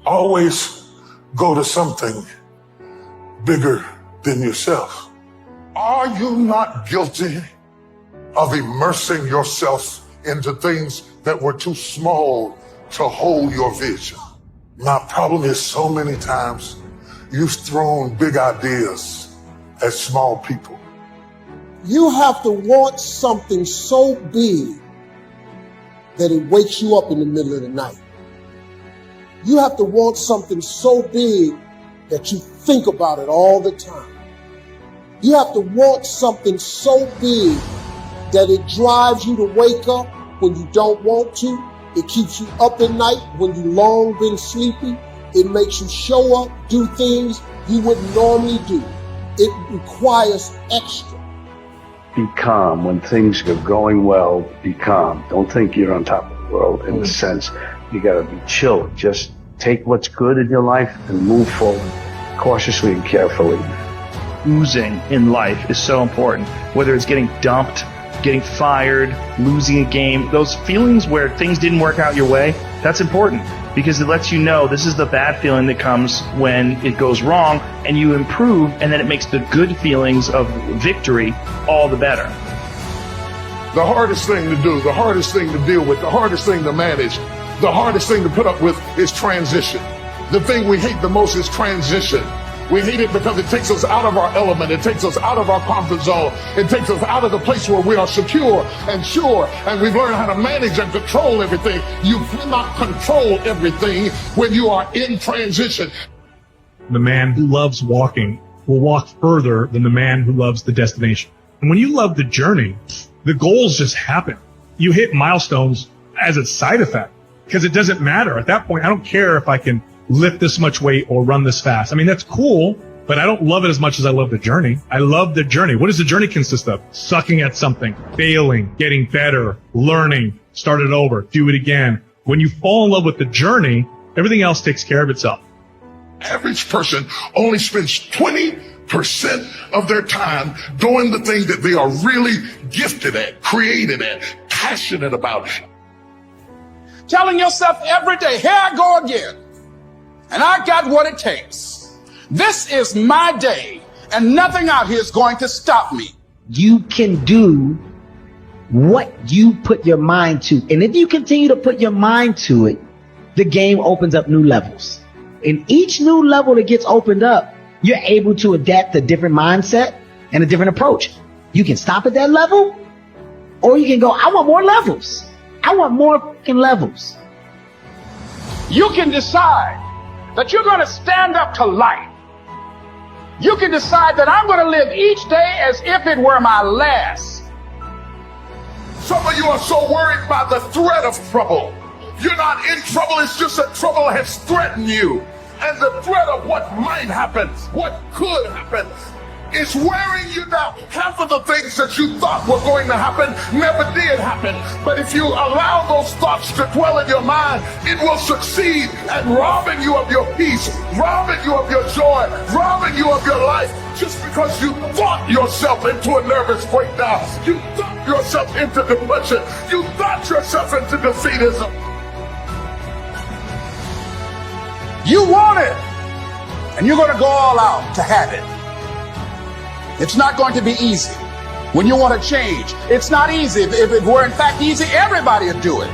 Always go to something bigger than yourself. Are you not guilty of immersing yourself into things that were too small to hold your vision? My problem is so many times you've thrown big ideas at small people. You have to want something so big that it wakes you up in the middle of the night. You have to want something so big that you think about it all the time. You have to want something so big that it drives you to wake up when you don't want to. It keeps you up at night when you long been sleepy. It makes you show up, do things you wouldn't normally do. It requires extra. Be calm when things are going well. Be calm. Don't think you're on top of the world in the sense you got to be chill. Just take what's good in your life and move forward cautiously and carefully. Losing in life is so important, whether it's getting dumped, getting fired, losing a game, those feelings where things didn't work out your way, that's important because it lets you know this is the bad feeling that comes when it goes wrong and you improve, and then it makes the good feelings of victory all the better. The hardest thing to do, the hardest thing to deal with, the hardest thing to manage, the hardest thing to put up with is transition. The thing we hate the most is transition. We hate it because it takes us out of our element. It takes us out of our comfort zone. It takes us out of the place where we are secure and sure, and we've learned how to manage and control everything. You cannot control everything when you are in transition. The man who loves walking will walk further than the man who loves the destination. And when you love the journey, the goals just happen. You hit milestones as a side effect because it doesn't matter. At that point, I don't care if I can lift this much weight or run this fast. I mean, that's cool, but I don't love it as much as I love the journey. I love the journey. What does the journey consist of? Sucking at something, failing, getting better, learning, start it over, do it again. When you fall in love with the journey, everything else takes care of itself. Average person only spends 20% of their time doing the thing that they are really gifted at, created at, passionate about. Telling yourself every day, here I go again. And I got what it takes. This is my day, and nothing out here is going to stop me. You can do what you put your mind to. And if you continue to put your mind to it, the game opens up new levels. And each new level that gets opened up, you're able to adapt a different mindset and a different approach. You can stop at that level, or you can go, I want more levels. I want more fucking levels. You can decide that you're going to stand up to life. You can decide that I'm going to live each day as if it were my last. Some of you are so worried by the threat of trouble. You're not in trouble, it's just that trouble has threatened you. And the threat of what might happen, what could happen, is wearing you down. Half of the things that you thought were going to happen never did happen. But if you allow those thoughts to dwell in your mind, it will succeed at robbing you of your peace, robbing you of your joy, robbing you of your life, just because you thought yourself into a nervous breakdown. You thought yourself into depression. You thought yourself into defeatism. You want it, and you're going to go all out to have it. It's not going to be easy. When you want to change, it's not easy. If it were in fact easy, everybody would do it.